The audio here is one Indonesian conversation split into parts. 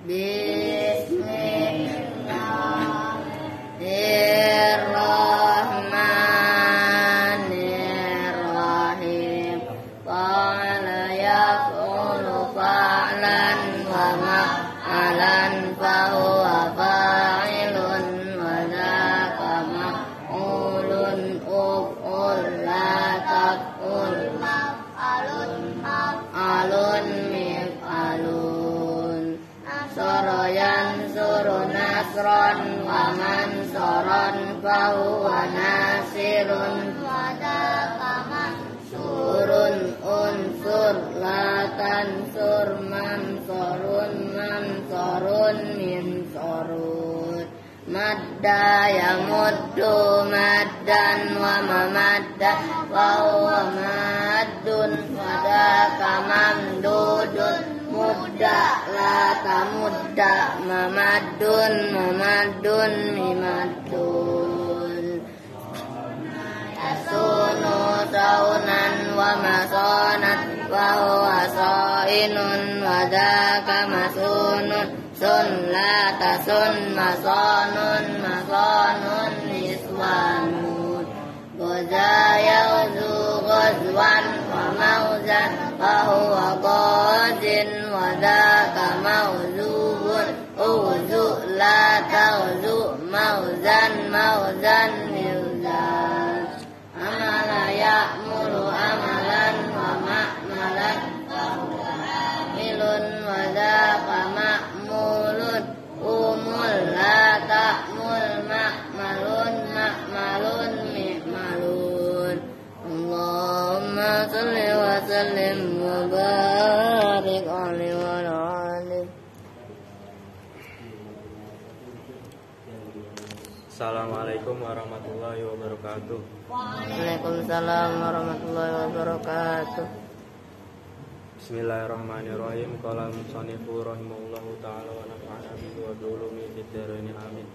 Bismillahirrahmanirrahim. Qala yaqulu fa'lan wa ma'alan fahuwa fa'ilun wa dhaka maf'ulun uf'ul la taf'ul maf'alun mif'alun nasara yansuru nasran wa mansaran fahuwa nasirun wa dhaka mansurun unsur la tansur mansurun mansurun minsurun madda yamuddu maddan wa mamadda wa huwa maddun wa dhaka mamdudun mudda la tamudda mamaddun mamaddun mimaddun yasunu saunan wa masonat wa huwa sainun wa dhaka masunun sun la tasun masonun masonun niswanun goza yauzu gozwan wa mauzan wa huwa gozin wa dhaka mauzubun uzu la tauzu mauzan mauzan miuzan amala ya'muru amalan wa ma'malan milun wa dhaka ma'mulun umul la ta'mul ma'malun ma'malun mi'malun Allahumma salli wa sallim wa barik alaihi wa alihi. Assalamualaikum warahmatullahi wabarakatuh. Waalaikumsalam warahmatullahi wabarakatuh. Bismillahirrahmanirrahim. Qala al-musannifu rahimahullahu ta'ala wa nafa'ana bihi wa bi ulumi fid dharain amin.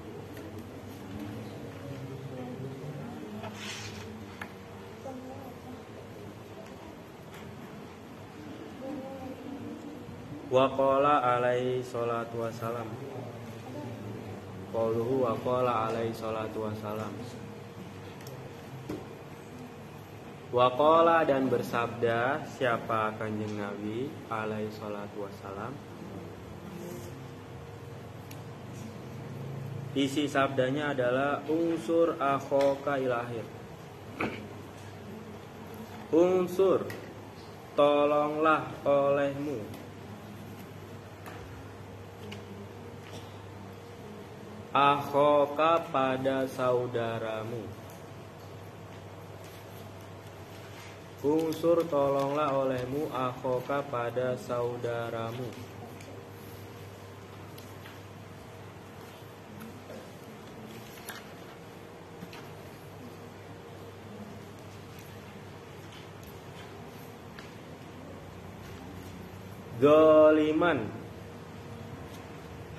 Wa qala alaihi salatu wassalam. Qauluhu wa qala alaihi salatu wassalam. Wa qala dan bersabda siapa Kanjeng Nabi alaihi salatu wassalam. Isi sabdanya adalah unsur akhoka ilahir. Unsur tolonglah olehmu akhoka pada saudaramu. Unsur tolonglah olehmu akhoka pada saudaramu. Zoliman,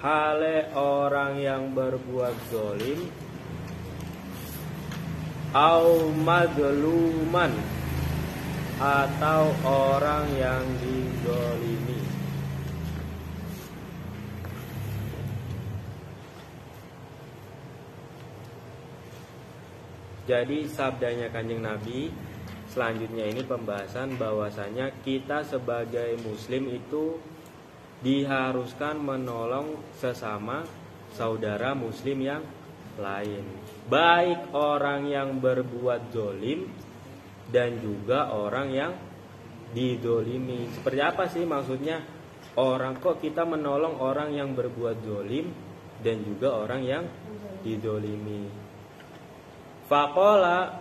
hale orang yang berbuat zolim. Au madluman, atau orang yang dizolimi. Jadi sabdanya Kanjeng Nabi selanjutnya ini pembahasan bahwasanya kita sebagai muslim itu diharuskan menolong sesama saudara muslim yang lain, baik orang yang berbuat zolim dan juga orang yang didolimi. Seperti apa sih maksudnya? Orang kok kita menolong orang yang berbuat zolim dan juga orang yang didolimi. Faqala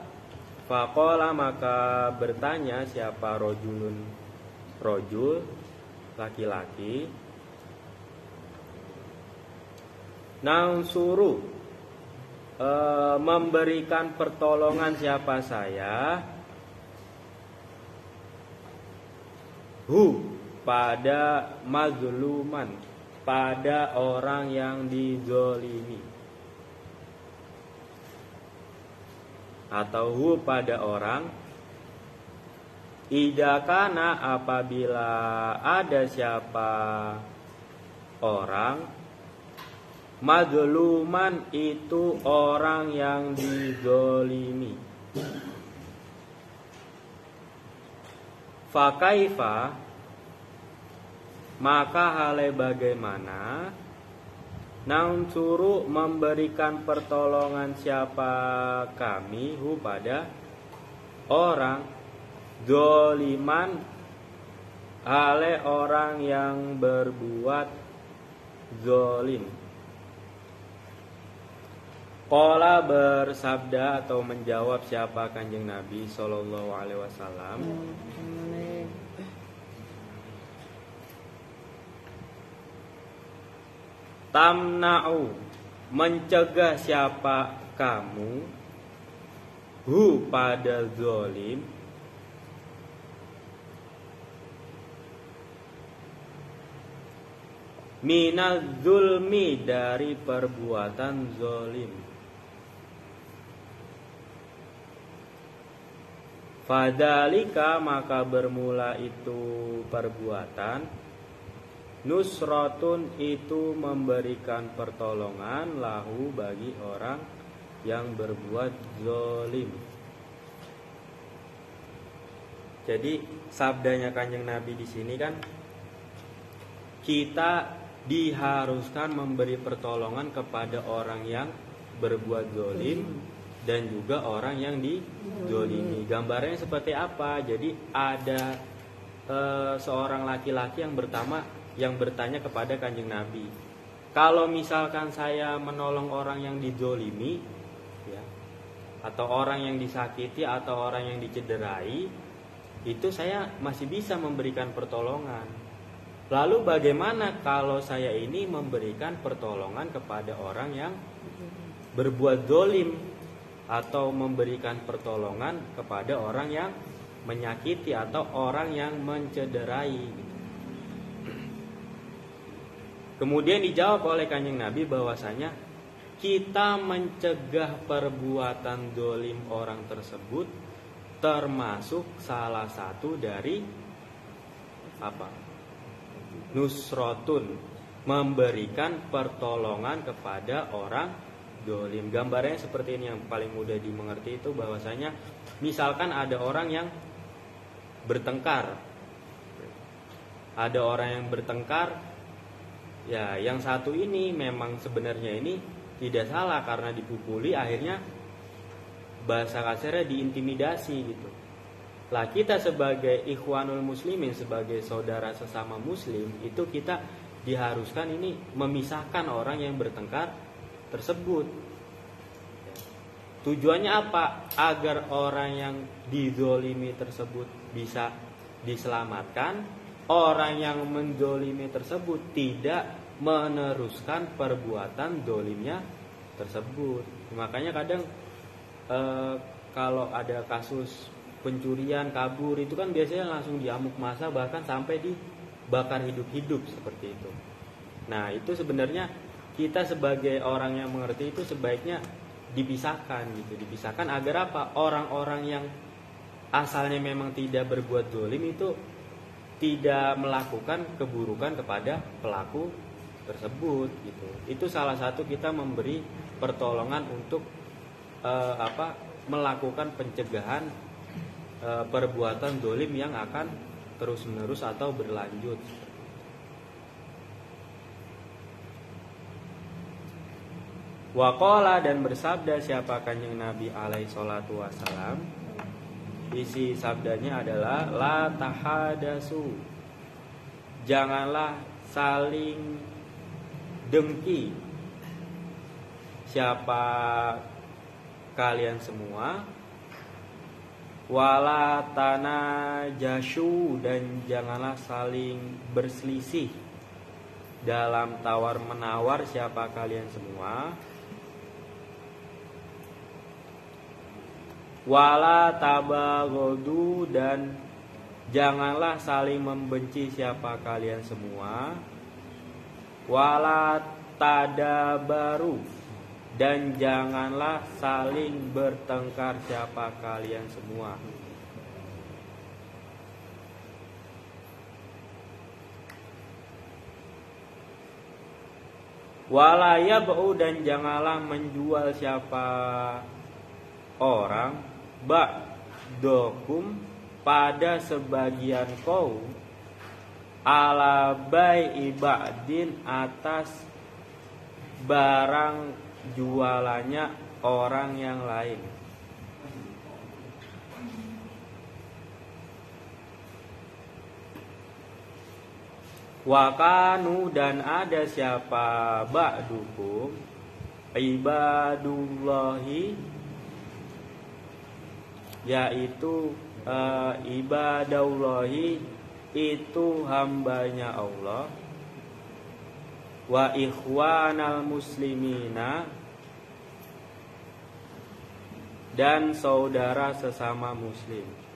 maka bertanya siapa rojul laki-laki. Nansuru, memberikan pertolongan siapa saya. Pada mazluman, pada orang yang dizolimi. Atau pada orang idakana apabila ada siapa orang, madluman itu orang yang dizolimi. Fakaifa, maka hale bagaimana, nansuru memberikan pertolongan siapa kami hu pada orang, zoliman hale orang yang berbuat zolim. Qala bersabda atau menjawab siapa Kanjeng Nabi Sallallahu Alaihi Wasallam, tamna'u, mencegah siapa kamu hu pada zolim, minaz zulmi dari perbuatan zolim. Fadalika, maka bermula itu perbuatan, nusratun itu memberikan pertolongan, lahu bagi orang yang berbuat zolim. Jadi sabdanya Kanjeng Nabi di sini kan, kita diharuskan memberi pertolongan kepada orang yang berbuat zolim dan juga orang yang dizolimi. Gambarnya seperti apa? Jadi ada seorang laki-laki yang bertanya kepada Kanjeng Nabi, kalau misalkan saya menolong orang yang dizolimi, ya, atau orang yang disakiti atau orang yang dicederai, itu saya masih bisa memberikan pertolongan. Lalu bagaimana kalau saya ini memberikan pertolongan kepada orang yang berbuat zolim atau memberikan pertolongan kepada orang yang menyakiti atau orang yang mencederai? Kemudian dijawab oleh Kanjeng Nabi bahwasanya kita mencegah perbuatan zolim orang tersebut termasuk salah satu dari apa? Nusratun, memberikan pertolongan kepada orang zolim. Gambarnya seperti ini yang paling mudah dimengerti itu bahwasanya misalkan ada orang yang bertengkar. Ada orang yang bertengkar, ya yang satu ini memang sebenarnya ini tidak salah karena dipukuli, akhirnya bahasa kasarnya diintimidasi gitu. Lah kita sebagai ikhwanul muslimin, sebagai saudara sesama muslim, itu kita diharuskan ini memisahkan orang yang bertengkar tersebut. Tujuannya apa? Agar orang yang dizolimi tersebut bisa diselamatkan, orang yang menzolimi tersebut tidak meneruskan perbuatan zolimnya tersebut. Makanya kadang kalau ada kasus pencurian, kabur, itu kan biasanya langsung diamuk massa, bahkan sampai dibakar hidup-hidup seperti itu. Nah itu sebenarnya kita sebagai orang yang mengerti itu sebaiknya dipisahkan gitu, dipisahkan agar apa? Orang-orang yang asalnya memang tidak berbuat zolim itu tidak melakukan keburukan kepada pelaku tersebut gitu. Itu salah satu kita memberi pertolongan untuk melakukan pencegahan perbuatan zolim yang akan terus-menerus atau berlanjut. Waqala, dan bersabda siapa Kanjeng Nabi alaihi salatu wasalam, isi sabdanya adalah la tahadasu, janganlah saling dengki siapa kalian semua, wala tanajashu, dan janganlah saling berselisih dalam tawar menawar siapa kalian semua, wala tabaghadu, dan janganlah saling membenci siapa kalian semua, wala tadabaru, dan janganlah saling bertengkar siapa kalian semua. Wala yab'u, dan janganlah menjual siapa orang ba'dokum pada sebagian kaum ala bai'i ba'din atas barang jualannya orang yang lain. Wakanu, dan ada siapa ba'dukum ibadullahi, yaitu ibadallahi itu hambanya Allah, wa ikhwanal muslimina, dan saudara sesama muslim.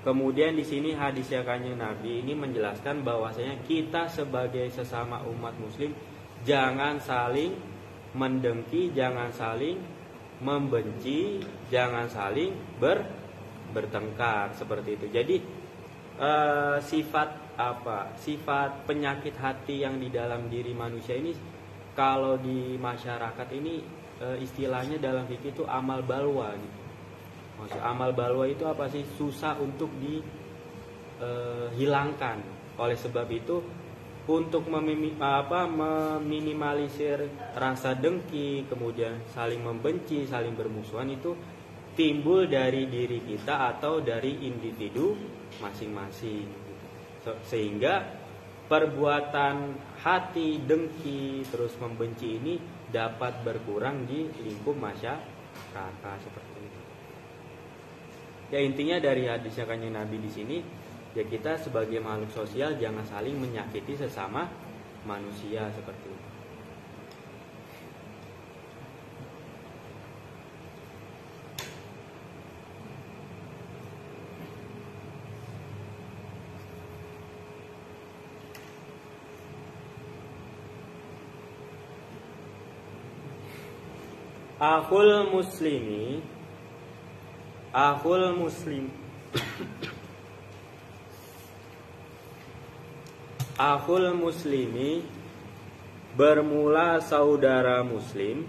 Kemudian di sini hadisnya Kanjeng Nabi ini menjelaskan bahwasanya kita sebagai sesama umat muslim jangan saling mendengki, jangan saling membenci, jangan saling bertengkar seperti itu. Jadi sifat penyakit hati yang di dalam diri manusia ini, kalau di masyarakat ini istilahnya dalam fikih itu amal balwa gitu. Maksud amal balwa itu apa sih? Susah untuk dihilangkan. Oleh sebab itu, untuk meminimalisir rasa dengki, kemudian saling membenci, saling bermusuhan, itu timbul dari diri kita atau dari individu masing-masing. Sehingga perbuatan hati dengki terus membenci ini dapat berkurang di lingkup masyarakat seperti itu. Ya, intinya dari hadisnya Kanjeng Nabi di sini, ya kita sebagai makhluk sosial jangan saling menyakiti sesama manusia seperti itu. Akhul muslim Akhul muslimi bermula saudara muslim,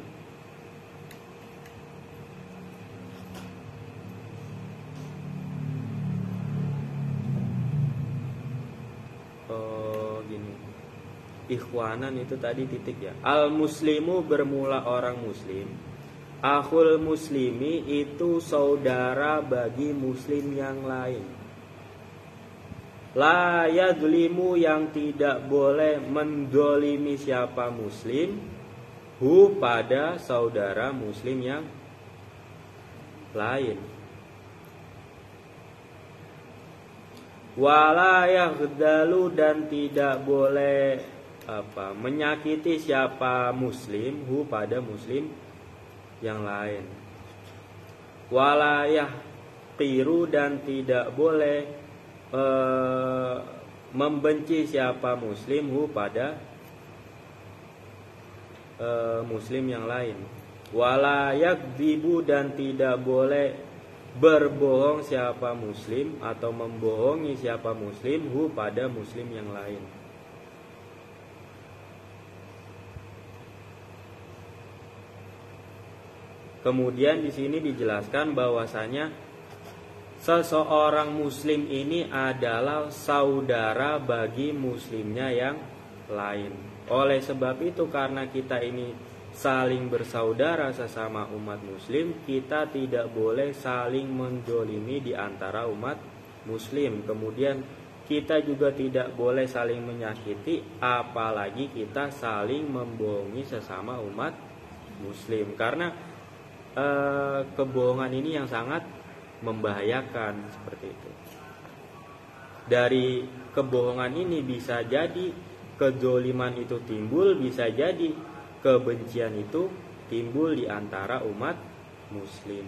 ikhwanan itu tadi titik ya. Al muslimu bermula orang muslim. Akhul muslimi itu saudara bagi muslim yang lain. La yadlimu, yang tidak boleh mendolimi siapa muslim, hu pada saudara muslim yang lain. Wala yaghdalu, dan tidak boleh menyakiti siapa muslim, hu pada muslim yang lain. Wala yahqiru, dan tidak boleh membenci siapa muslim, hu pada muslim yang lain. Wala yakdzibu, dan tidak boleh berbohong siapa muslim atau membohongi siapa muslim, hu pada muslim yang lain. Kemudian di sini dijelaskan bahwasanya seseorang muslim ini adalah saudara bagi muslimnya yang lain. Oleh sebab itu, karena kita ini saling bersaudara sesama umat muslim, kita tidak boleh saling mendolimi di antara umat muslim. Kemudian kita juga tidak boleh saling menyakiti, apalagi kita saling membohongi sesama umat muslim. Karena kebohongan ini yang sangat membahayakan seperti itu. Dari kebohongan ini bisa jadi kedzaliman itu timbul, bisa jadi kebencian itu timbul di antara umat muslim.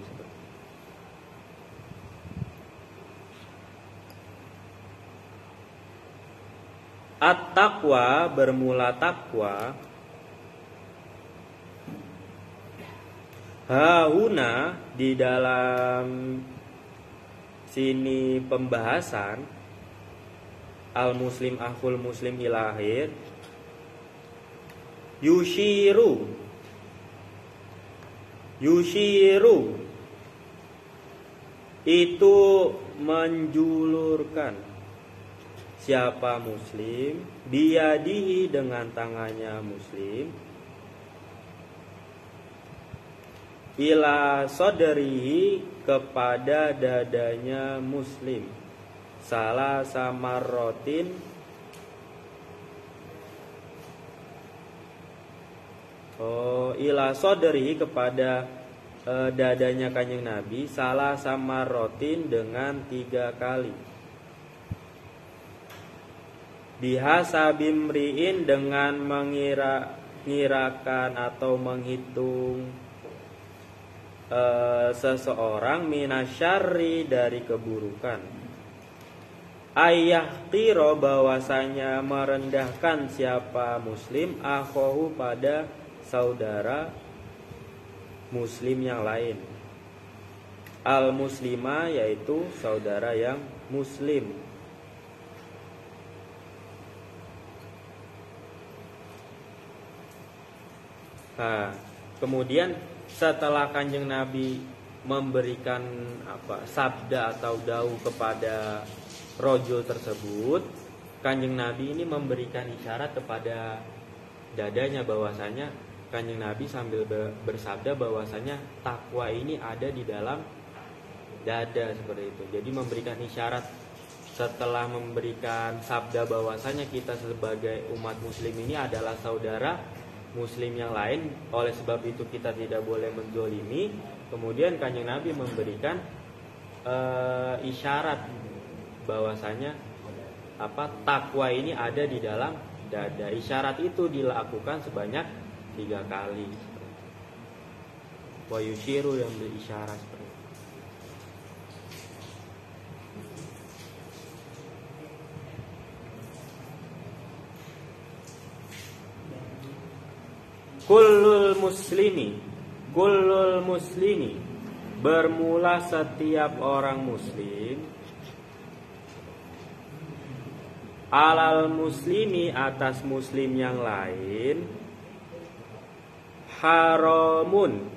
At-taqwa bermula takwa. Hauna di dalam sini pembahasan al muslim akhul muslim ilahir yushiru itu menjulurkan siapa muslim biyadihi dengan tangannya muslim ila sodrihi kepada dadanya muslim salah samarrotin ila sodrihi kepada dadanya Kanjeng Nabi salah samarrotin dengan 3 kali bihasabimriin dengan mengirakan atau menghitung seseorang minasyarri dari keburukan ayah tiro bahwasanya merendahkan siapa muslim akhohu pada saudara muslim yang lain al muslima yaitu saudara yang muslim. Nah, kemudian setelah Kanjeng Nabi memberikan sabda atau dawuh kepada rojul tersebut, Kanjeng Nabi ini memberikan isyarat kepada dadanya bahwasanya Kanjeng Nabi sambil bersabda bahwasanya takwa ini ada di dalam dada seperti itu. Jadi memberikan isyarat setelah memberikan sabda bahwasanya kita sebagai umat muslim ini adalah saudara muslim yang lain, oleh sebab itu kita tidak boleh menzolimi. Kemudian Kanjeng Nabi memberikan isyarat bahwasanya takwa ini ada di dalam dada. Isyarat itu dilakukan sebanyak 3 kali. Wa yushiru yang berisyarat seperti itu. Kullul muslimi bermula setiap orang muslim alal muslimi atas muslim yang lain haramun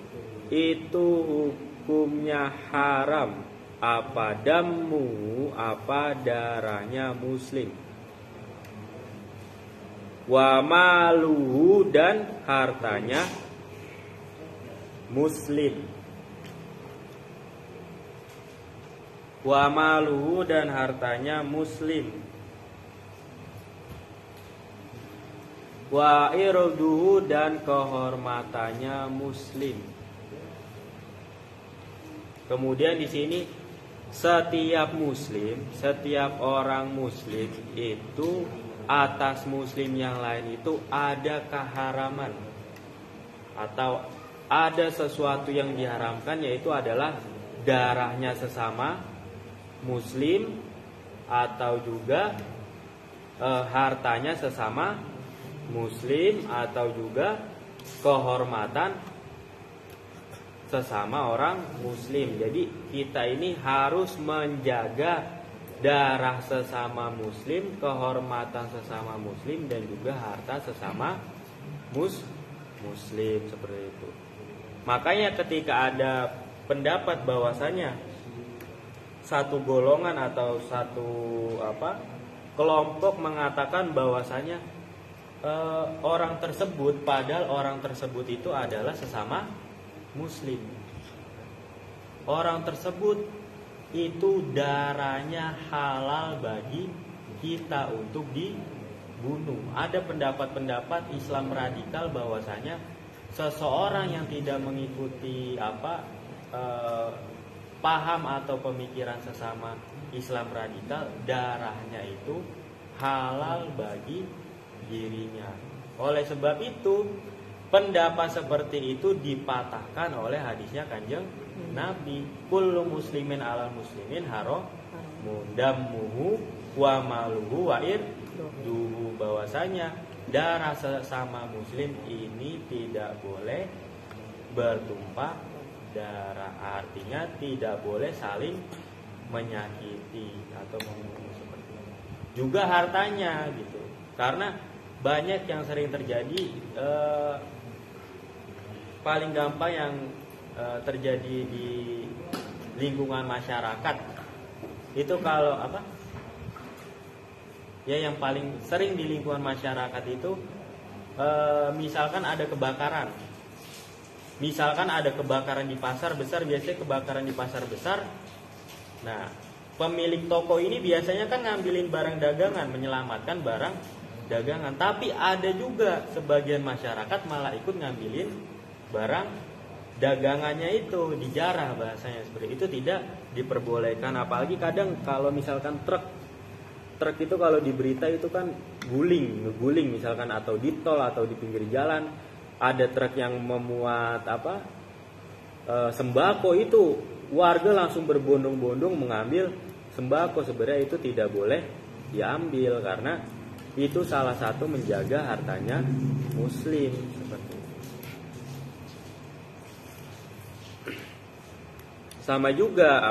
itu hukumnya haram apa damu apa darahnya muslim wa maluhu dan hartanya muslim wa maluhu dan hartanya muslim wa irduhu dan kehormatannya muslim. Kemudian di sini setiap muslim, setiap orang muslim itu atas muslim yang lain itu ada keharaman atau ada sesuatu yang diharamkan, yaitu adalah darahnya sesama muslim atau juga hartanya sesama muslim atau juga kehormatan sesama orang muslim. Jadi kita ini harus menjaga darah sesama muslim, kehormatan sesama muslim, dan juga harta sesama muslim seperti itu. Makanya ketika ada pendapat bahwasanya satu golongan atau satu kelompok mengatakan bahwasanya orang tersebut, padahal orang tersebut itu adalah sesama muslim, orang tersebut itu darahnya halal bagi kita untuk dibunuh. Ada pendapat-pendapat Islam radikal bahwasanya seseorang yang tidak mengikuti paham atau pemikiran sesama Islam radikal, darahnya itu halal bagi dirinya. Oleh sebab itu pendapat seperti itu dipatahkan oleh hadisnya Kanjeng Nabi, kullu muslimin alal muslimin haramun damuhu wa maluhu wa irduhu, bahwasanya darah sesama muslim ini tidak boleh bertumpah darah, artinya tidak boleh saling menyakiti atau membunuh seperti itu. juga hartanya gitu. Karena banyak yang sering terjadi, paling gampang yang terjadi di lingkungan masyarakat itu kalau apa? Ya yang paling sering di lingkungan masyarakat itu misalkan ada kebakaran. Misalkan ada kebakaran di pasar besar, biasanya kebakaran di pasar besar. Nah, pemilik toko ini biasanya kan ngambilin barang dagangan, menyelamatkan barang dagangan. Tapi ada juga sebagian masyarakat malah ikut ngambilin barang dagangannya itu, dijarah bahasanya seperti itu, tidak diperbolehkan. Apalagi kadang kalau misalkan truk itu kalau di berita itu kan ngeguling misalkan, atau di tol atau di pinggir jalan. Ada truk yang memuat sembako, itu warga langsung berbondong-bondong mengambil sembako. Sebenarnya itu tidak boleh diambil karena itu salah satu menjaga hartanya muslim seperti itu. Sama juga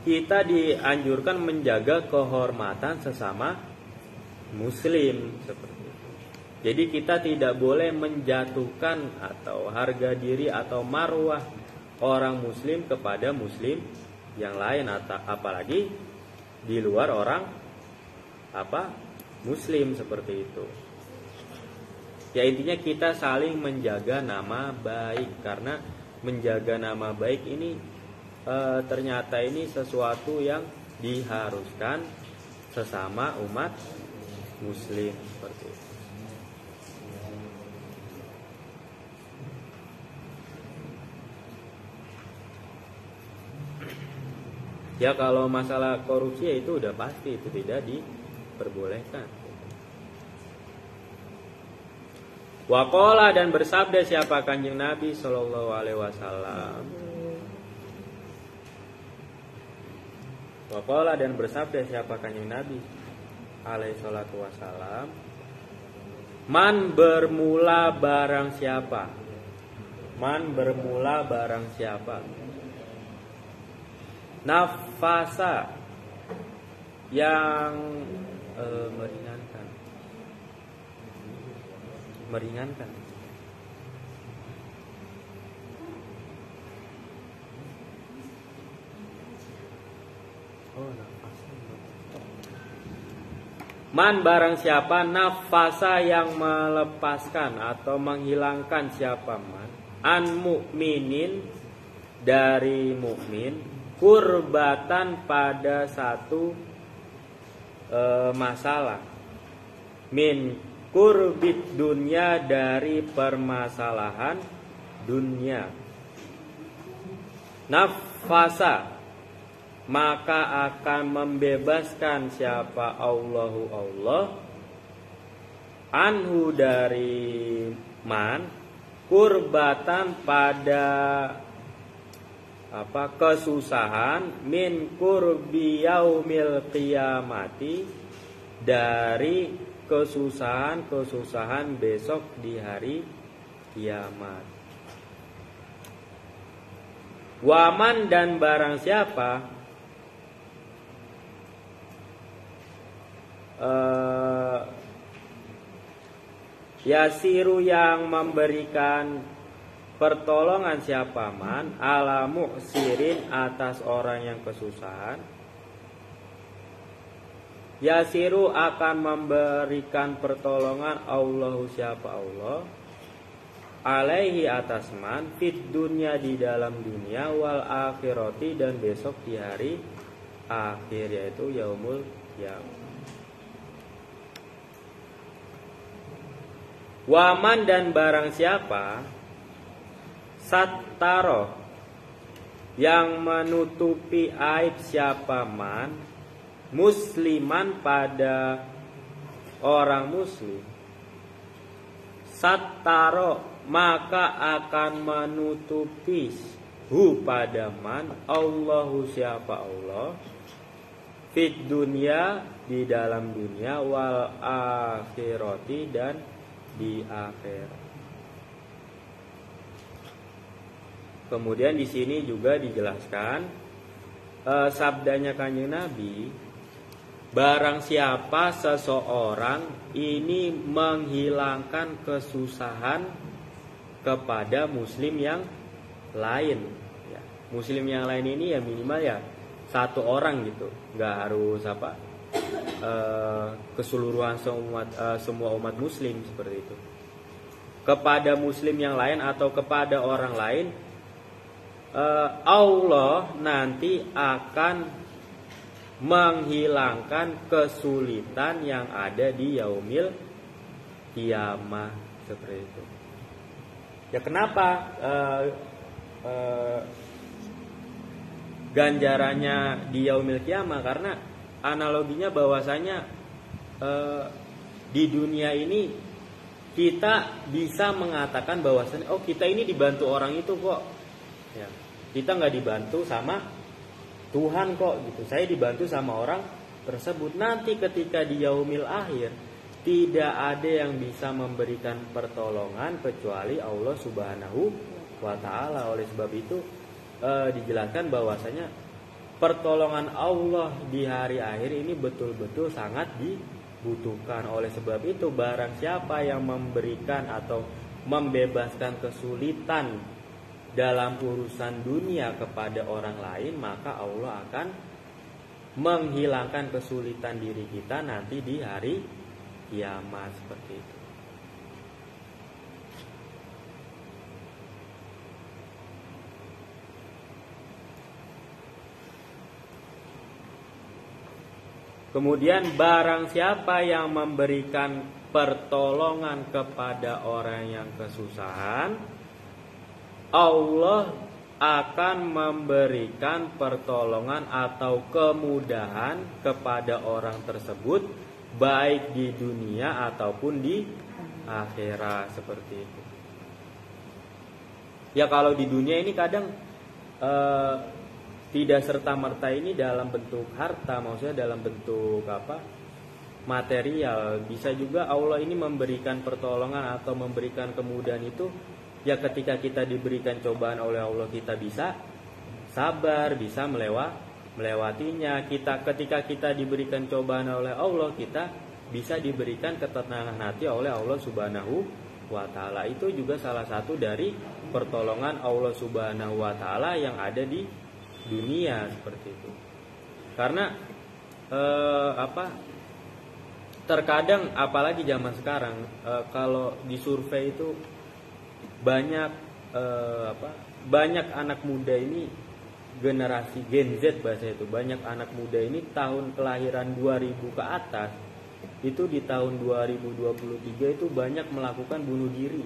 kita dianjurkan menjaga kehormatan sesama muslim seperti itu. Jadi kita tidak boleh menjatuhkan atau harga diri atau marwah orang muslim kepada muslim yang lain, atau apalagi di luar orang muslim seperti itu. Ya intinya kita saling menjaga nama baik, karena menjaga nama baik ini ternyata ini sesuatu yang diharuskan sesama umat muslim seperti itu. Ya kalau masalah korupsi ya itu udah pasti itu tidak diperbolehkan. Waqala, dan bersabda siapa Kanjeng Nabi sallallahu alaihi wasallam. Waqala, dan bersabda siapa Kanjeng Nabi alaihi salatu wasallam. Man bermula barang siapa? Man bermula barang siapa? Nafasa, yang meringankan. Man barang siapa, nafasa yang melepaskan atau menghilangkan siapa man, an mukminin dari mukmin, kurbatan pada satu masalah, min kurbit dunia dari permasalahan dunia, nafasa maka akan membebaskan siapa Allahu Allah, anhu dari man, kurbatan pada kesusahan, min kurbi yaumil qiyamati dari kesusahan besok di hari kiamat. Waman, dan barang siapa yasiru yang memberikan pertolongan siapa man, ala mu'sirin atas orang yang kesusahan, yasiru akan memberikan pertolongan Allahu siapa Allah, alaihi atas man, fit dunya di dalam dunia, wal akhirati dan besok di hari akhir, yaitu yaumul qiyamah. Waman, dan barang siapa sattaro yang menutupi aib siapa man, musliman pada orang muslim, sattaro maka akan menutupi hu pada man, Allahu siapa Allah, fit dunia di dalam dunia, wal akhirati dan di akhirat. Kemudian di sini juga dijelaskan sabdanya Kanjeng Nabi, barang siapa seseorang ini menghilangkan kesusahan kepada muslim yang lain, ya. Muslim yang lain ini ya minimal ya satu orang gitu, nggak harus keseluruhan semua umat muslim seperti itu. Kepada muslim yang lain atau kepada orang lain, Allah nanti akan menghilangkan kesulitan yang ada di yaumil kiamah seperti itu. Ya kenapa ganjarannya di yaumil kiamah? Karena analoginya bahwasanya di dunia ini kita bisa mengatakan bahwasanya oh kita ini dibantu orang itu kok, ya, kita nggak dibantu sama Tuhan kok gitu, saya dibantu sama orang tersebut. Nanti ketika di yaumil akhir tidak ada yang bisa memberikan pertolongan kecuali Allah Subhanahu wa Ta'ala. Oleh sebab itu dijelaskan bahwasanya pertolongan Allah di hari akhir ini betul-betul sangat dibutuhkan. Oleh sebab itu barang siapa yang memberikan atau membebaskan kesulitan dalam urusan dunia kepada orang lain, maka Allah akan menghilangkan kesulitan diri kita nanti di hari kiamat seperti itu. Kemudian barang siapa yang memberikan pertolongan kepada orang yang kesusahan, Allah akan memberikan pertolongan atau kemudahan kepada orang tersebut baik di dunia ataupun di akhirat seperti itu. Ya kalau di dunia ini kadang tidak serta-merta ini dalam bentuk harta, maksudnya dalam bentuk material. Bisa juga Allah ini memberikan pertolongan atau memberikan kemudahan itu ya ketika kita diberikan cobaan oleh Allah kita bisa sabar, bisa melewatinya. Ketika kita diberikan cobaan oleh Allah, kita bisa diberikan ketenangan hati oleh Allah Subhanahu wa Ta'ala. Itu juga salah satu dari pertolongan Allah Subhanahu wa Ta'ala yang ada di dunia seperti itu. Karena terkadang apalagi zaman sekarang kalau disurvei itu banyak anak muda ini generasi Gen Z bahasa itu, banyak anak muda ini tahun kelahiran 2000 ke atas itu di tahun 2023 itu banyak melakukan bunuh diri.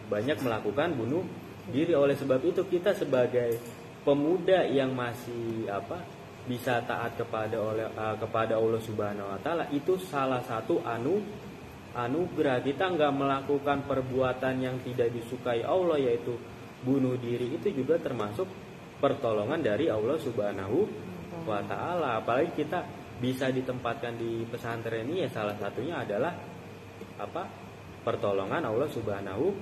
Banyak melakukan bunuh diri. Oleh sebab itu kita sebagai pemuda yang masih bisa taat kepada Allah Subhanahu wa Ta'ala, itu salah satu anugerah. Kita nggak melakukan perbuatan yang tidak disukai Allah, yaitu bunuh diri, itu juga termasuk pertolongan dari Allah Subhanahu wa Ta'ala. Apalagi kita bisa ditempatkan di pesantren ini, ya salah satunya adalah pertolongan Allah Subhanahu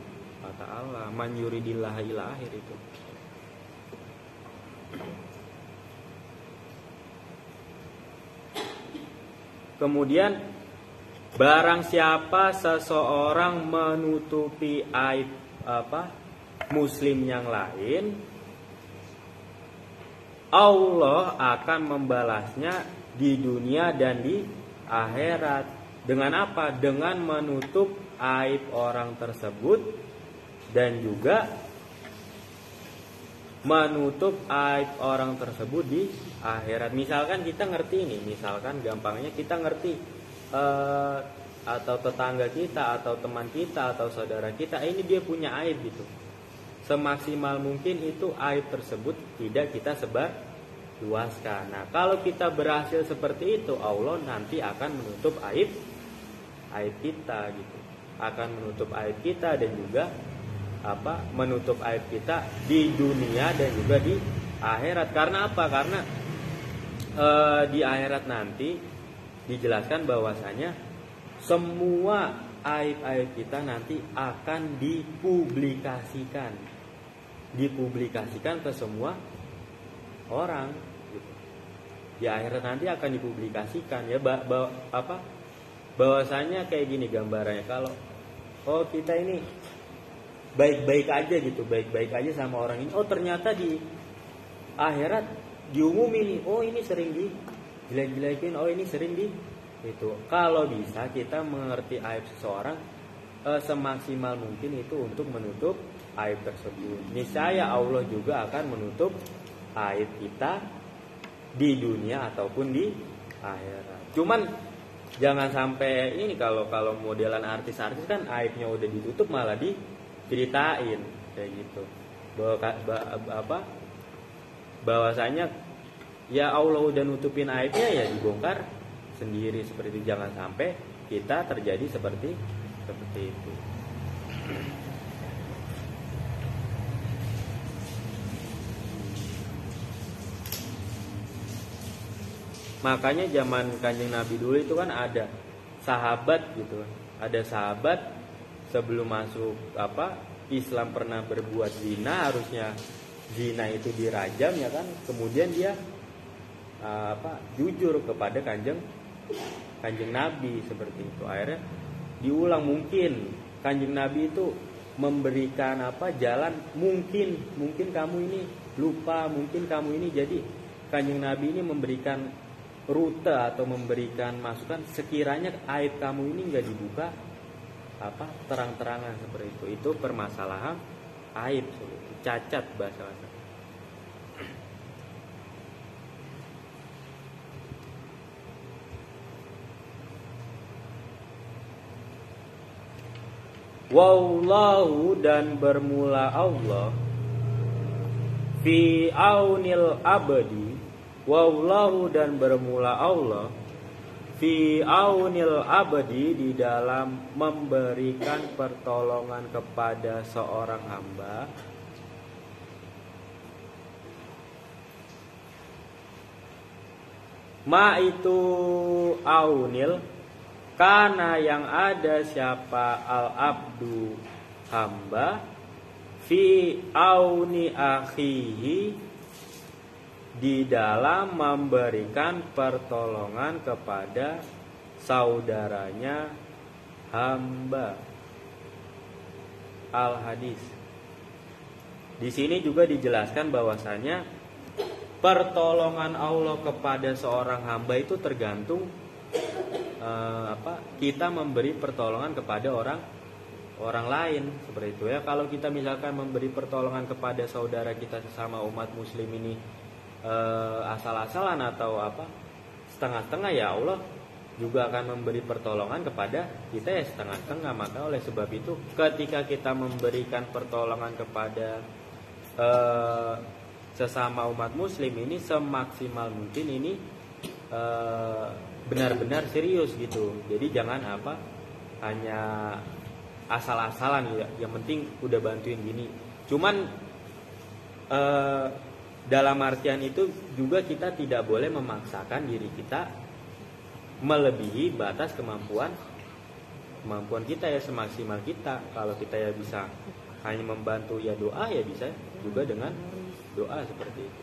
wa Ta'ala. Man yuridillah ila akhir itu. Kemudian barang siapa seseorang menutupi aib muslim yang lain, Allah akan membalasnya di dunia dan di akhirat. Dengan apa? Dengan menutup aib orang tersebut dan juga menutup aib orang tersebut di akhirat. Misalkan kita ngerti ini, misalkan gampangnya kita ngerti atau tetangga kita atau teman kita atau saudara kita ini dia punya aib gitu. Semaksimal mungkin itu aib tersebut tidak kita sebar luaskan. Nah, kalau kita berhasil seperti itu, Allah nanti akan menutup aib kita gitu. Akan menutup aib kita dan juga menutup aib kita di dunia dan juga di akhirat. Karena apa? Karena di akhirat nanti dijelaskan bahwasanya semua aib-aib kita nanti akan dipublikasikan ke semua orang gitu. ya akhirnya nanti akan dipublikasikan ya. Bahwasanya kayak gini gambarannya, kalau kita ini baik-baik aja gitu, baik-baik aja sama orang ini, ternyata di akhirat diumumin nih, ini sering dijelek-jelekin, ini sering itu. Kalau bisa kita mengerti aib seseorang semaksimal mungkin itu untuk menutup aib tersebut. Niscaya Allah juga akan menutup aib kita di dunia ataupun di akhirat. Cuman jangan sampai ini, kalau modelan artis-artis kan aibnya udah ditutup malah diceritain kayak gitu. Bahwasanya ya Allah udah nutupin aibnya, ya dibongkar sendiri seperti itu. Jangan sampai kita terjadi seperti itu. Makanya zaman Kanjeng Nabi dulu itu kan ada sahabat gitu. Ada sahabat sebelum masuk Islam pernah berbuat zina, harusnya zina itu dirajam ya kan. Kemudian dia jujur kepada Kanjeng Nabi seperti itu. Akhirnya diulang, mungkin Kanjeng Nabi itu memberikan jalan, mungkin kamu ini lupa, mungkin kamu ini, jadi Kanjeng Nabi ini memberikan rute atau memberikan masukan sekiranya aib kamu ini nggak dibuka terang-terangan seperti itu permasalahan aib, cacat bahasa. Wallahu, dan bermula Allah, fi aunil abadi. Wallahu, dan bermula Allah, fi aunil abadi, di dalam memberikan pertolongan kepada seorang hamba. Ma itu aunil, karena yang ada siapa al-abdu hamba, fi auni akhihi, di dalam memberikan pertolongan kepada saudaranya hamba. Al-hadis. Di sini juga dijelaskan bahwasanya pertolongan Allah kepada seorang hamba itu tergantung kita memberi pertolongan kepada orang lain seperti itu ya. Kalau kita misalkan memberi pertolongan kepada saudara kita sesama umat muslim ini asal-asalan atau setengah-setengah, ya Allah juga akan memberi pertolongan kepada kita ya setengah-setengah. Maka oleh sebab itu ketika kita memberikan pertolongan kepada sesama umat muslim ini semaksimal mungkin ini benar-benar serius gitu. Jadi jangan hanya asal-asalan ya. Yang penting udah bantuin gini. Cuman dalam artian itu juga kita tidak boleh memaksakan diri kita melebihi batas kemampuan kita ya, semaksimal kita. Kalau kita ya bisa hanya membantu ya doa, ya bisa juga dengan doa seperti itu.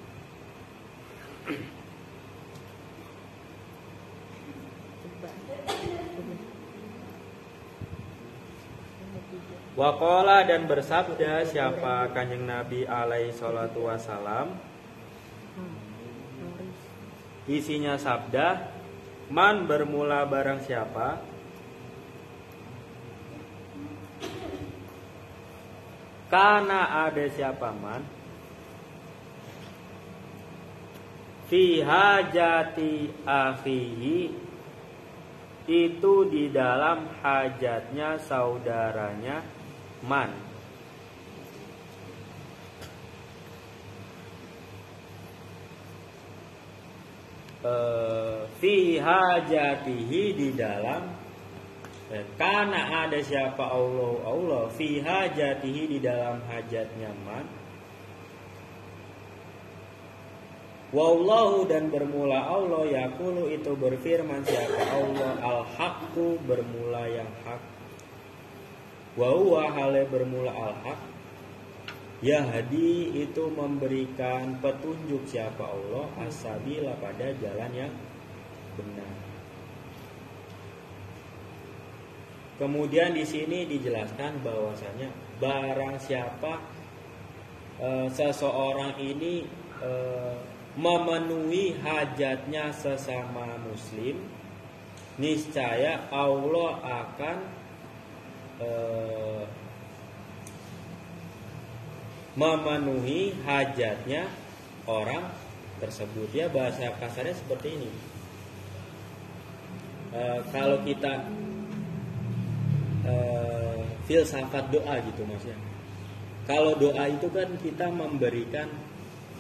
Waqala, dan bersabda siapa Kanjeng Nabi alaihi salatu wasalam, isinya sabda, man, bermula barang siapa, karena ada siapa man, fi hajati akhihi, itu di dalam hajatnya saudaranya man. Fi hajatihi, di dalam karena ada siapa Allah fi hajatihi, di dalam hajatnya man. Wallahu, dan bermula Allah, yaqulu, itu berfirman siapa Allah, al-haqqu, bermula yang hak. Wa huwa, hale bermula al-haq, Yahdi itu memberikan petunjuk siapa Allah, as-sabila pada jalan yang benar. Kemudian di sini dijelaskan bahwasanya barang siapa seseorang ini memenuhi hajatnya sesama muslim, niscaya Allah akan memenuhi hajatnya orang tersebut. Ya, bahasa kasarnya seperti ini. Kalau kita filsafat doa gitu maksudnya. Kalau doa itu kan kita memberikan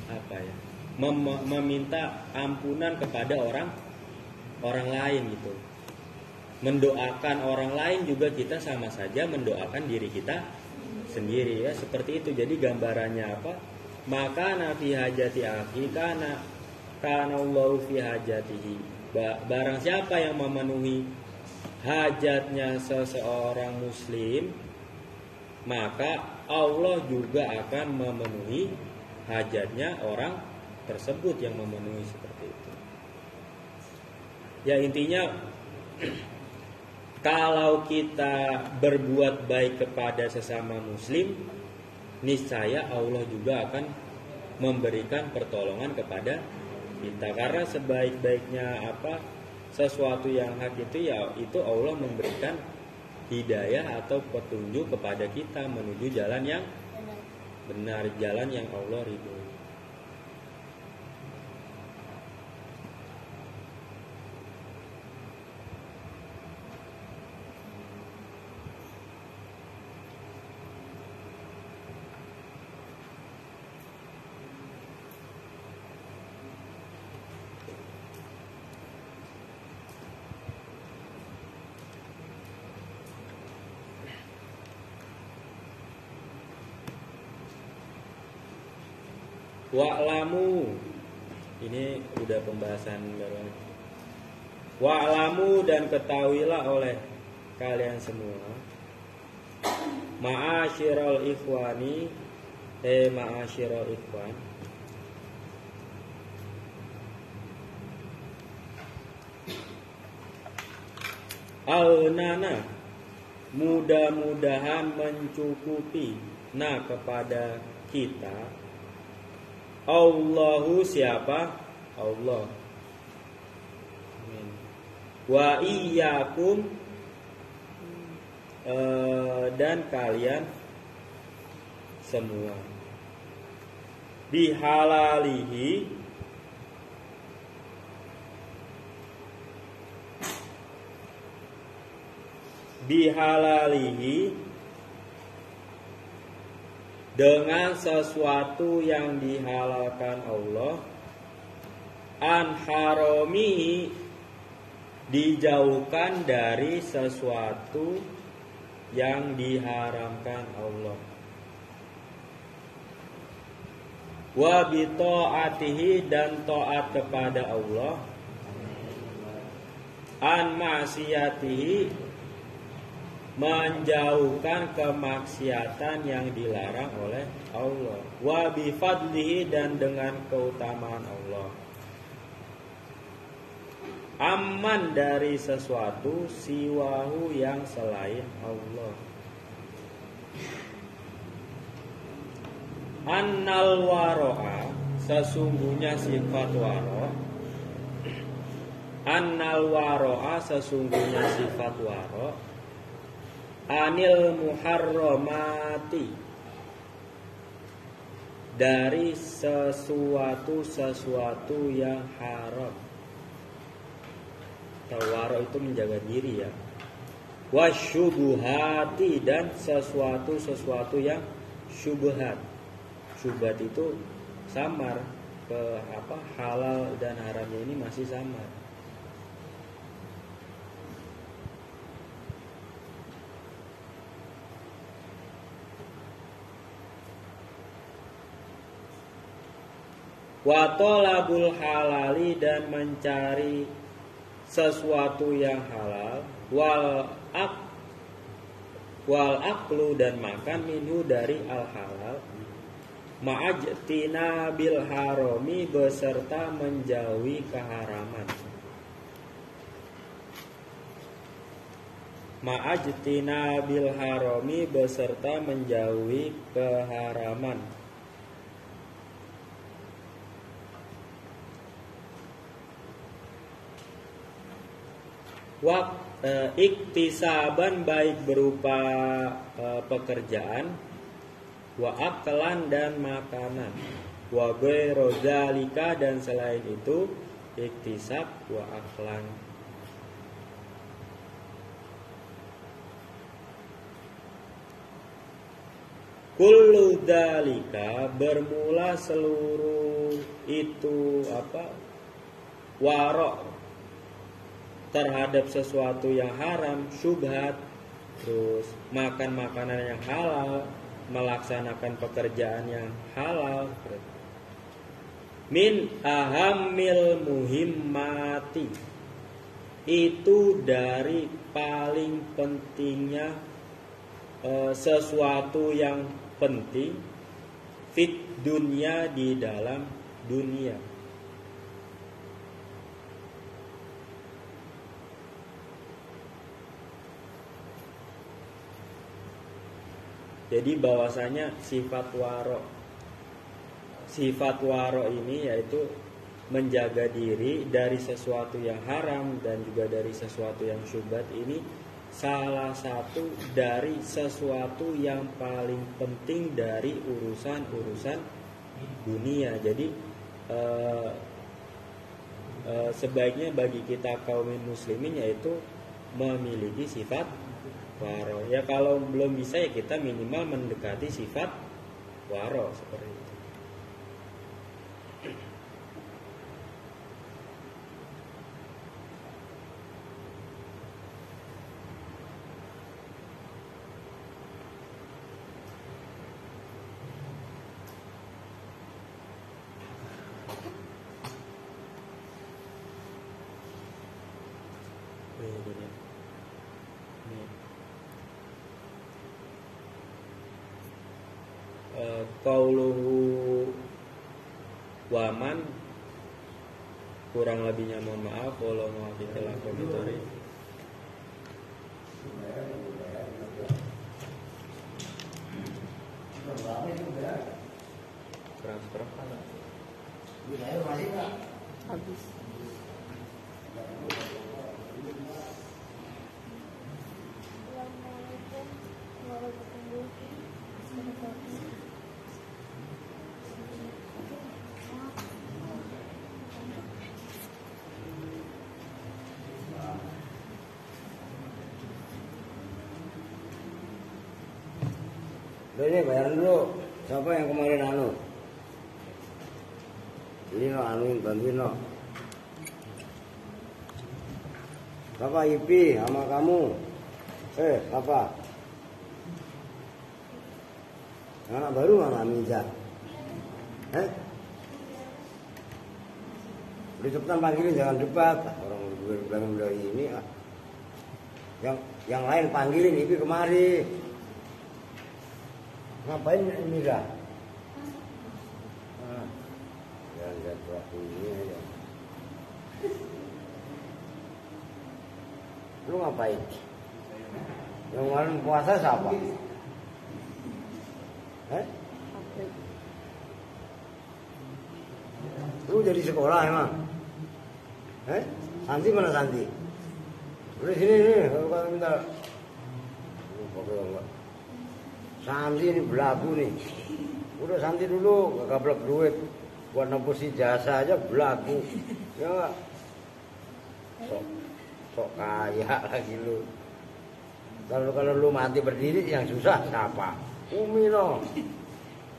apa ya? Meminta ampunan kepada orang lain gitu. Mendoakan orang lain juga kita sama saja mendoakan diri kita sendiri, ya, seperti itu. Jadi gambarannya apa? Maka nafi hajati akhi kana Allahu fi hajatihi. Barang siapa yang memenuhi hajatnya seseorang muslim, maka Allah juga akan memenuhi hajatnya orang tersebut yang memenuhi seperti itu. Ya, intinya kalau kita berbuat baik kepada sesama muslim, niscaya Allah juga akan memberikan pertolongan kepada kita. Karena sebaik-baiknya sesuatu yang hak itu, ya itu Allah memberikan hidayah atau petunjuk kepada kita menuju jalan yang benar, jalan yang Allah ridhoi. Wa'lamu, ini udah pembahasan baru. Wa'lamu, dan ketahuilah oleh kalian semua, ma'asyiral ikhwani, ma'asyiral ikhwan, al-nana, mudah-mudahan mencukupi kepada kita Allahu, siapa? Allah. Amin. Wa iyyakum, dan kalian semua, bihalalihi, dengan sesuatu yang dihalalkan Allah, an harami, dijauhkan dari sesuatu yang diharamkan Allah, wa bi ta'atihi, dan taat kepada Allah, an ma'siyatihi, menjauhkan kemaksiatan yang dilarang oleh Allah, wa bi fadlihi, dan dengan keutamaan Allah, aman dari sesuatu siwahu, yang selain Allah. Annal waro'a, sesungguhnya sifat waro', annal waro'a, sesungguhnya sifat waro', anil muharramati, dari sesuatu yang haram. Tawaro itu menjaga diri, ya. Wasyubuhati, dan sesuatu yang syubhat. Syubhat itu samar, ke halal dan haramnya ini masih samar. Wa tolabul halali, dan mencari sesuatu yang halal, wal aklu, dan makan minhu dari al halal, Ma'ajtina bil harami beserta menjauhi keharaman. Ma'ajtina bil harami beserta menjauhi keharaman. Iktisaban baik berupa pekerjaan, wa aklan dan makanan, wa ghairu dzalika dan selain itu iktisab wa aklan. Kullu dzalika bermula seluruh itu warok terhadap sesuatu yang haram, syubhat, terus makan makanan yang halal, melaksanakan pekerjaan yang halal, min ahammil muhimmati, itu dari paling pentingnya sesuatu yang penting, fit dunia, di dalam dunia. Jadi bahwasanya sifat waro ini yaitu menjaga diri dari sesuatu yang haram dan juga dari sesuatu yang syubhat, ini salah satu dari sesuatu yang paling penting dari urusan-urusan dunia. Jadi sebaiknya bagi kita kaum muslimin yaitu memiliki sifat waro. Ya kalau belum bisa ya kita minimal mendekati sifat waro seperti itu. Qauluhu waman, kurang lebihnya mohon maaf. Walau muwaffiqil aqwamit. Transfer Habis. Ini bayar dulu. Siapa yang kemarin anu? Ini no anuin, bantuin no. Bapak Ipi sama kamu. Bapak. Anak baru nggak Miza? Udah cepetan panggilin, jangan debat. Orang udah ini. Yang lain panggilin, Ipi kemari. Ngapain Mira? Jangan lihat waktu ini aja. Lu ngapain? Yang kemarin puasa siapa? Lu jadi sekolah emang? Santi mana Santi? Udah sini nih, kalau minta. Lu pakai enggak? Santi ini belagu nih. Udah Santi dulu, gak gablek duit buat nebus ijazah aja belagu. Ya enggak? Sok kaya lagi lu. Kalau lu mati berdiri yang susah siapa? Umi no.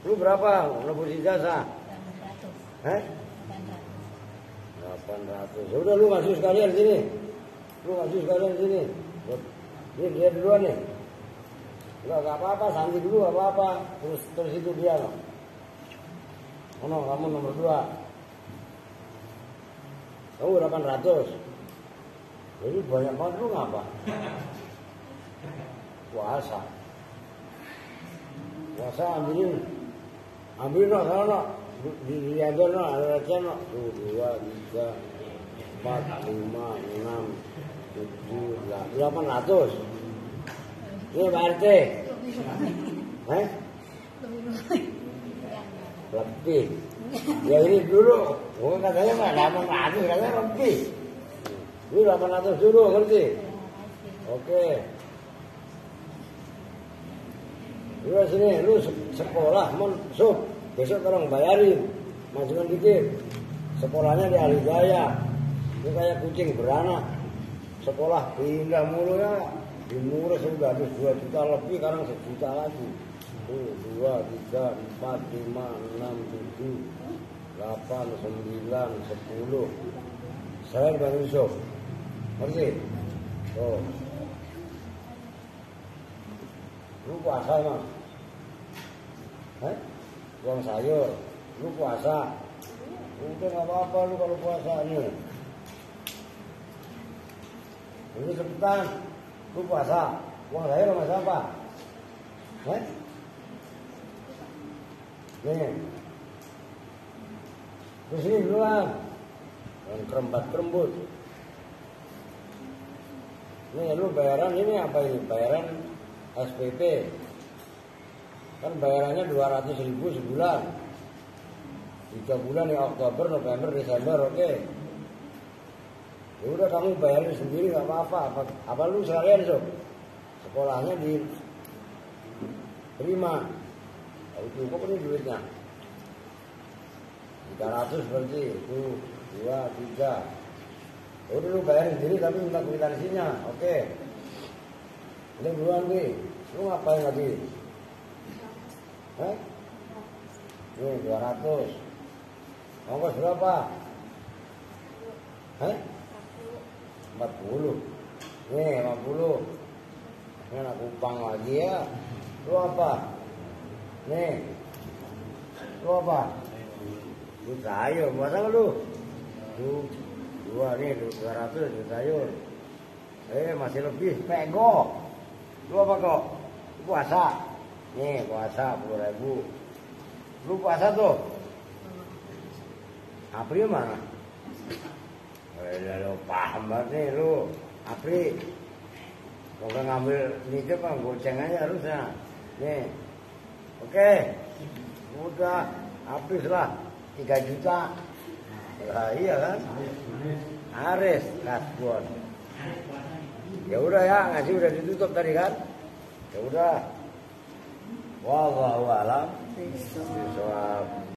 Lu berapa nebus ijazah? 800. Ya udah lu masuk sekalian sini. Ini dia duluan nih. Enggak apa-apa, Santi dulu gak apa-apa. Terus itu dia loh. Kamu nomor 2. Kamu 800. Jadi banyak banget, lu ngapa? Puasa ambilin Ambil no, sana no. Di ada no, ada aja no. 2, 3, 4, 5, 6, 7, 800. Ini Pak RT. Lebih. Ya ini dulu. Gua katanya Pak 800, katanya lebih. Ini 800 dulu, ngerti? Oke. Lu sini, lu sekolah, sub. Besok tolong bayarin. Majukan dikit. Sekolahnya di Alijaya. Ini kayak kucing beranak. Sekolah pindah mulu ya. Dimurah sudah habis 2 juta lebih, sekarang 1 juta lagi. 2, 3, 4, 5, 6, 7, 8, 9, 10. Saya Bang Yusuf. Ngerti? Oh. Lu puasa emang? Buang sayur. Lu puasa? Udah gak apa-apa lu kalau puasa nih. Ini cepetan. Lu puasa? Buang sayur sama siapa? Nih. Terus ini duluan. Yang kerembat-kerembut. Nih lu bayaran ini apa ini? Bayaran SPP. Kan bayarannya 200.000 sebulan. 3 bulan ya, Oktober, November, Desember, oke. Ya udah kamu bayarin sendiri nggak apa-apa. Apa lu sekalian sob? Sekolahnya diterima. Kalau cukup ini duitnya. 300 berarti itu 2, 3. Ya udah lu bayarin sendiri tapi minta kwitansinya, oke. Ini duluan nih. Lu ngapain lagi? Nih 200. Ongkos berapa? 40. Nih 50. Ini anak Kupang lagi ya. Lu apa? Nih. Lu apa? Lu sayur, masa lu? Lu 2 nih, 200 lu sayur. Masih lebih, pego. Lu apa kok? Lu puasa? Nih puasa 10.000. Lu puasa tuh? April mana? Lu paham banget nih lu. April. Kalau ngambil nikah kan goceng aja harusnya. Nih. Oke. Udah habis lah 3 juta. Lah iya kan? Aris kasbon. Ya udah ya, ngaji udah ditutup tadi kan? Ya udah. Wallahu a'lam bishawab.